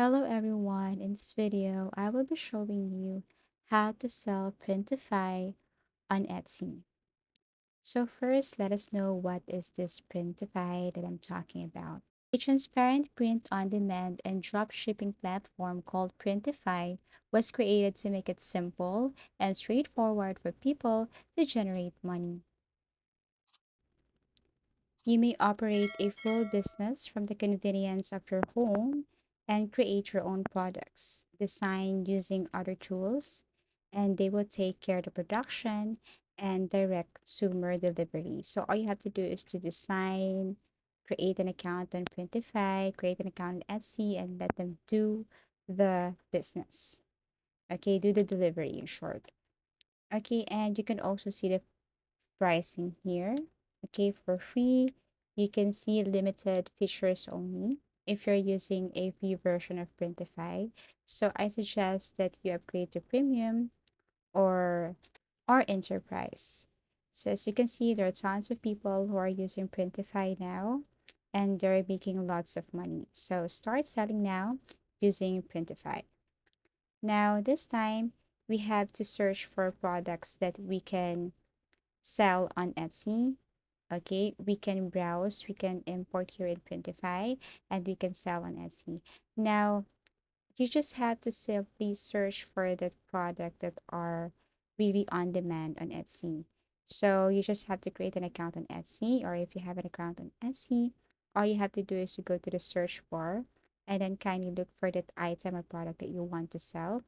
Hello everyone, in this video I will be showing you how to sell Printify on Etsy. So first let us know what is this Printify that I'm talking about. A transparent print on demand and drop shipping platform called Printify was created to make it simple and straightforward for people to generate money. You may operate a full business from the convenience of your home and create your own products, design using other tools, and they will take care of the production and direct consumer delivery. So all you have to do is to design, create an account on Printify, create an account on Etsy, and let them do the business. Okay, do the delivery in short. Okay, and you can also see the pricing here. Okay, for free, you can see limited features only if you're using a free version of Printify. So I suggest that you upgrade to premium or enterprise. So as you can see, there are tons of people who are using Printify now and they're making lots of money. So start selling now using Printify. Now, this time we have to search for products that we can sell on Etsy. Okay, we can browse, we can import here in Printify, and we can sell on Etsy. Now, you just have to simply search for the product that are really on demand on Etsy. So you just have to create an account on Etsy, or if you have an account on Etsy, all you have to do is to go to the search bar and then kindly look for that item or product that you want to sell.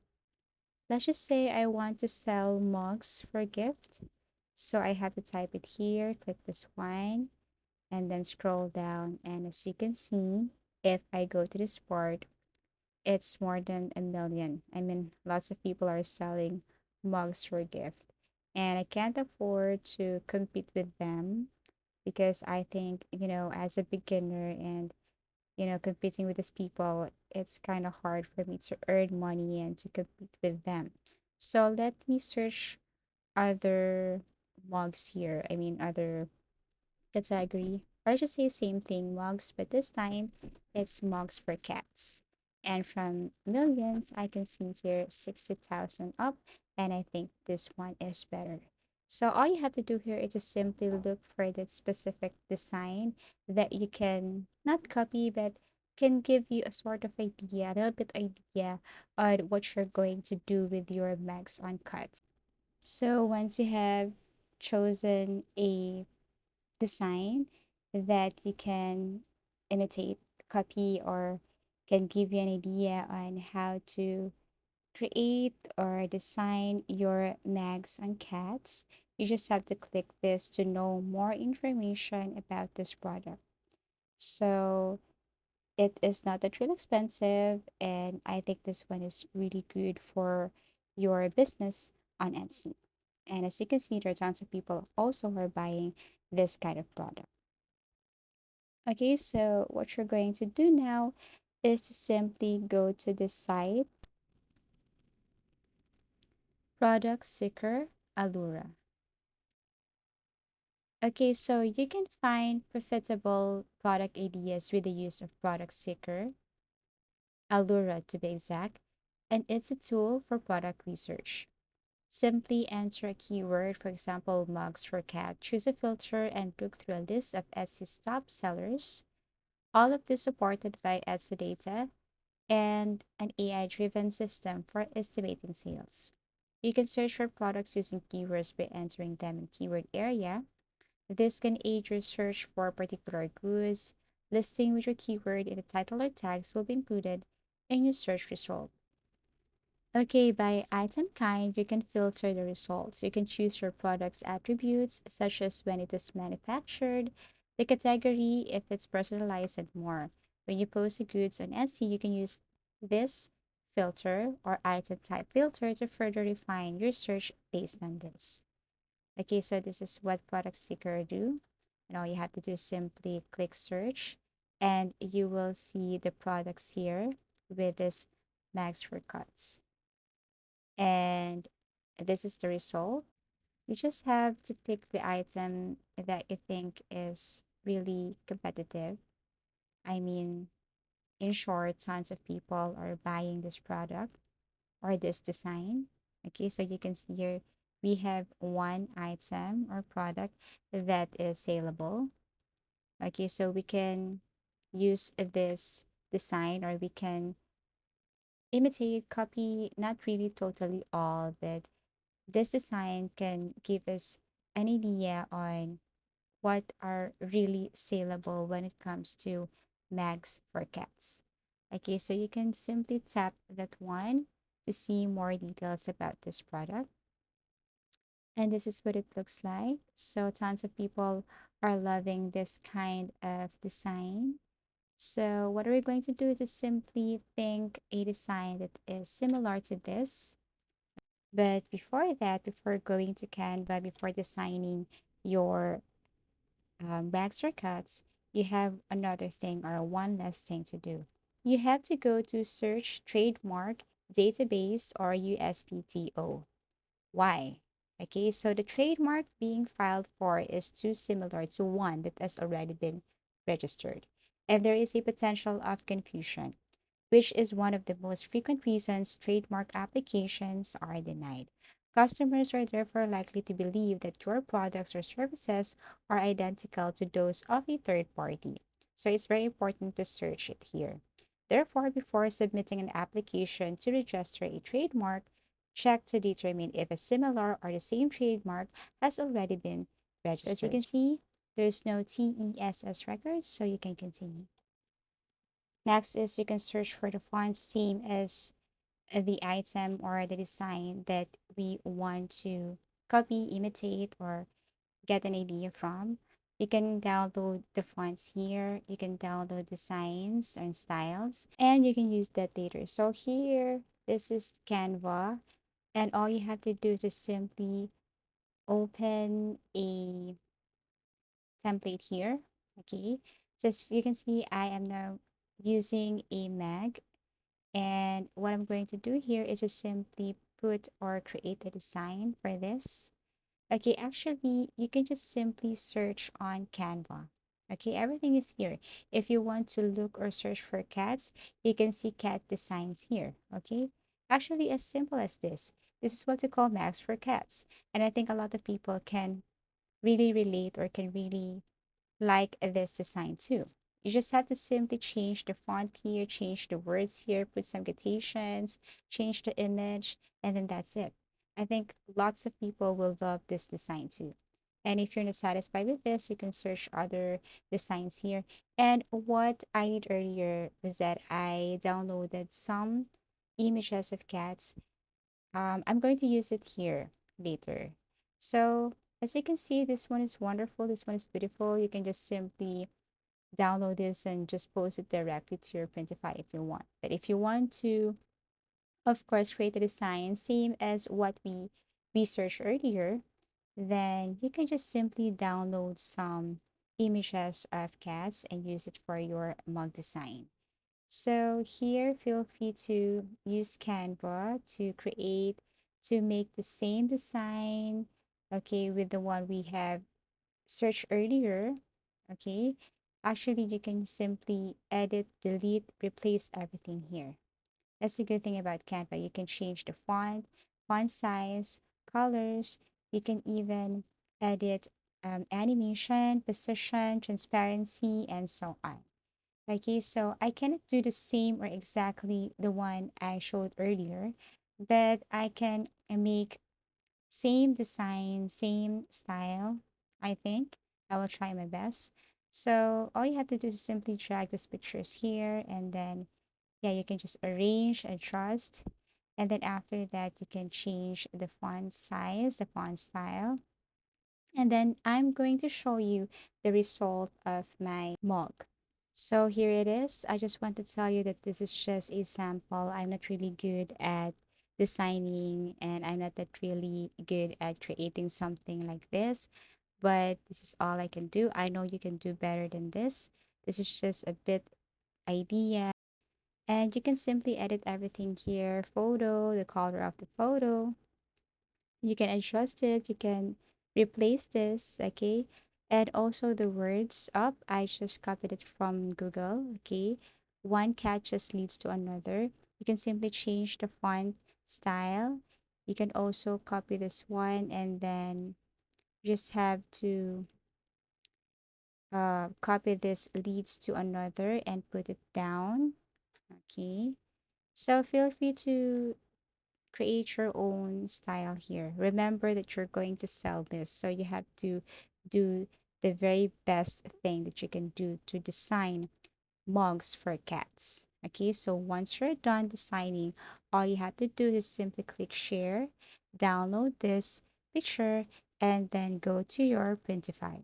Let's just say I want to sell mugs for gift. So I have to type it here, click this one, and then scroll down. And as you can see, if I go to this part, it's more than a million. I mean, lots of people are selling mugs for gift. And I can't afford to compete with them because I think, as a beginner and, competing with these people, it's kind of hard for me to earn money and to compete with them. So let me search other mugs here. I mean, other category. Or I should say same thing, mugs, but this time it's mugs for cats. And from millions, I can see here 60,000 up, and I think this one is better. So all you have to do here is to simply look for that specific design that you can not copy, but can give you a sort of idea, a little bit idea on what you're going to do with your mugs on cuts. So once you have chosen a design that you can imitate, copy, or can give you an idea on how to create or design your mags on cats, you just have to click this to know more information about this product. So it is not that really expensive, and I think this one is really good for your business on Etsy. And as you can see, there are tons of people also who are buying this kind of product. Okay, so what you're going to do now is to simply go to the site Product Seeker Allura. Okay, so you can find profitable product ideas with the use of Product Seeker Allura to be exact, and it's a tool for product research. Simply enter a keyword, for example, mugs for cat, choose a filter, and look through a list of Etsy's top sellers. All of this supported by Etsy data and an AI-driven system for estimating sales. You can search for products using keywords by entering them in keyword area. This can aid your search for particular goods. Listing with your keyword in the title or tags will be included in your search result. Okay, by item kind, you can filter the results. You can choose your product's attributes, such as when it was manufactured, the category, if it's personalized, and more. When you post the goods on Etsy, you can use this filter or item type filter to further refine your search based on this. Okay, so this is what Product Seeker do. And all you have to do is simply click search, and you will see the products here with this max for cuts. And this is the result. You just have to pick the item that you think is really competitive. I mean, in short, tons of people are buying this product or this design. Okay, so you can see here we have one item or product that is saleable. Okay, so we can use this design or we can imitate, copy, not really totally all, but this design can give us an idea on what are really saleable when it comes to mags for cats. Okay, so you can simply tap that one to see more details about this product. And this is what it looks like. So tons of people are loving this kind of design. So what are we going to do is just simply think a design that is similar to this. But before that, before going to Canva, before designing your bags or cuts, you have another thing or one less thing to do. You have to go to search trademark database or USPTO. Why? Okay, so the trademark being filed for is too similar to one that has already been registered, and there is a potential of confusion, which is one of the most frequent reasons trademark applications are denied. Customers are therefore likely to believe that your products or services are identical to those of a third party. So it's very important to search it here. Therefore, before submitting an application to register a trademark, check to determine if a similar or the same trademark has already been registered. So as you can see, there's no TESS records, so you can continue. Next is you can search for the font same as the item or the design that we want to copy, imitate, or get an idea from. You can download the fonts here. You can download designs and styles, and you can use that later. So here, this is Canva, and all you have to do is just simply open a template here. Okay, just you can see I am now using a mag. And what I'm going to do here is just simply put or create a design for this. Okay, actually, you can just simply search on Canva. Okay, everything is here. If you want to look or search for cats, you can see cat designs here. Okay, actually, as simple as this. This is what we call Max for Cats. And I think a lot of people can really relate or can really like this design too. You just have to simply change the font here, change the words here, put some quotations, change the image, and then that's it. I think lots of people will love this design too. And if you're not satisfied with this, you can search other designs here. And what I did earlier was that I downloaded some images of cats. I'm going to use it here later. So as you can see, this one is wonderful. This one is beautiful. You can just simply download this and just post it directly to your Printify if you want. But if you want to, of course, create a design same as what we researched earlier, then you can just simply download some images of cats and use it for your mug design. So here, feel free to use Canva to create, to make the same design, okay, with the one we have searched earlier, okay. Actually, you can simply edit, delete, replace everything here. That's the good thing about Canva. You can change the font size, colors. You can even edit animation, position, transparency, and so on. Okay, so I cannot do the same or exactly the one I showed earlier, but I can make same design, same style, I think. I will try my best. So all you have to do is simply drag these pictures here and then, yeah, you can just arrange, adjust. And then after that, you can change the font size, the font style. And then I'm going to show you the result of my mug. So here it is. I just want to tell you that this is just a sample. I'm not really good at designing and I'm not that really good at creating something like this, but this is all I can do. I know you can do better than this. This is just a bit idea. And you can simply edit everything here, photo, the color of the photo, you can adjust it, you can replace this, okay, and also the words up, I just copied it from Google, okay. one cat just leads to another. You can simply change the font style. You can also copy this one and then just have to copy this leads to another and put it down. Okay. So feel free to create your own style here. Remember that you're going to sell this, so you have to do the very best thing that you can do to design mugs for cats. Okay, so once you're done designing, all you have to do is simply click share, download this picture, and then go to your Printify.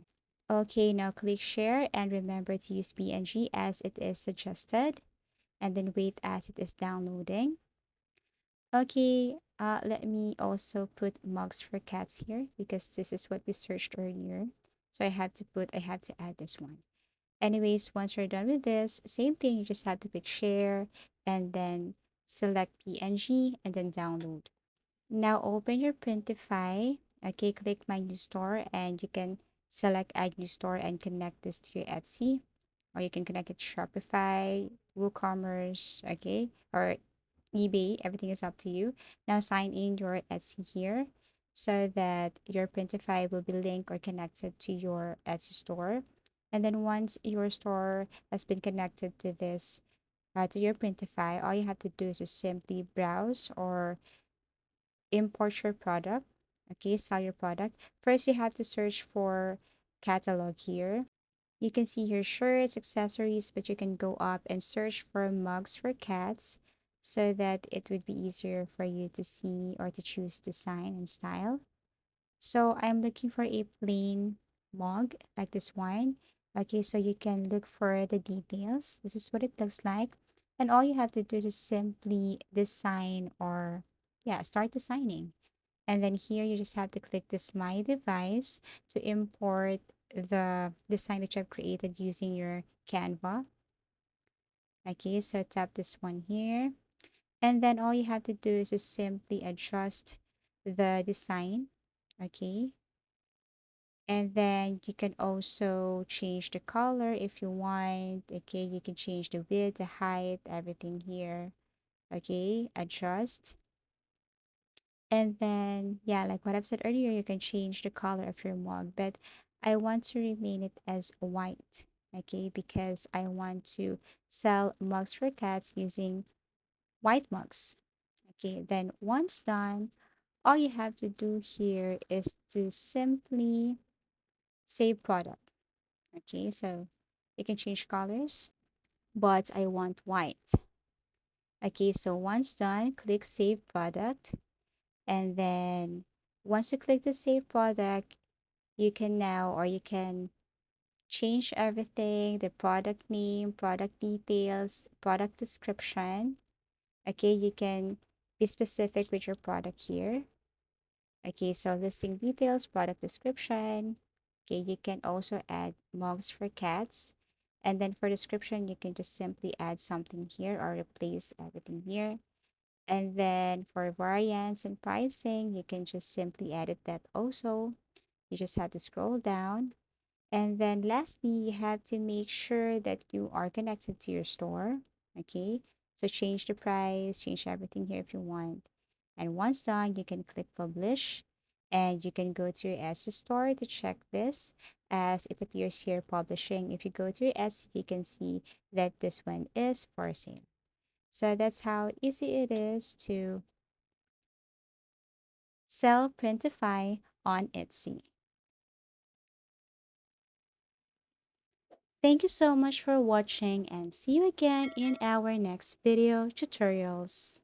Okay, now click share and remember to use PNG as it is suggested, and then wait as it is downloading. Okay, let me also put mugs for cats here because this is what we searched earlier. So I have to add this one. Anyways, once you're done with this, same thing, you just have to click share and then select PNG and then download. Now open your Printify. Okay, click my new store and you can select add new store and connect this to your Etsy, or you can connect it to Shopify, WooCommerce, okay, or eBay. Everything is up to you. Now sign in your Etsy here so that your Printify will be linked or connected to your Etsy store. And then once your store has been connected to this, to your Printify, all you have to do is just simply browse or import your product. Okay, sell your product. First, you have to search for catalog here. You can see here shirts, accessories, but you can go up and search for mugs for cats so that it would be easier for you to see or to choose design and style. So I'm looking for a plain mug like this one. Okay, so you can look for the details. This is what it looks like. And all you have to do is simply design or, yeah, start designing. And then here you just have to click this My Device to import the design that you have created using your Canva. Okay, so tap this one here. And then all you have to do is just simply adjust the design. Okay. And then you can also change the color if you want. Okay, you can change the width, the height, everything here. Okay, adjust. And then, yeah, like what I've said earlier, you can change the color of your mug, but I want to remain it as white, okay, because I want to sell mugs for cats using white mugs. Okay, then once done, all you have to do here is to simply save product. Okay, so you can change colors, but I want white. Okay, so once done, click save product. And then once you click the save product, you can now or you can change everything, the product name, product details, product description. Okay, you can be specific with your product here. Okay, so listing details, product description. Okay, you can also add mugs for cats. And then for description, you can just simply add something here or replace everything here. And then for variants and pricing, you can just simply edit that also. You just have to scroll down. And then lastly, you have to make sure that you are connected to your store. Okay. So change the price, change everything here if you want. And once done, you can click publish and you can go to your Etsy store to check this as it appears here publishing. If you go to your Etsy, you can see that this one is for sale. So that's how easy it is to sell Printify on Etsy. Thank you so much for watching and see you again in our next video tutorials.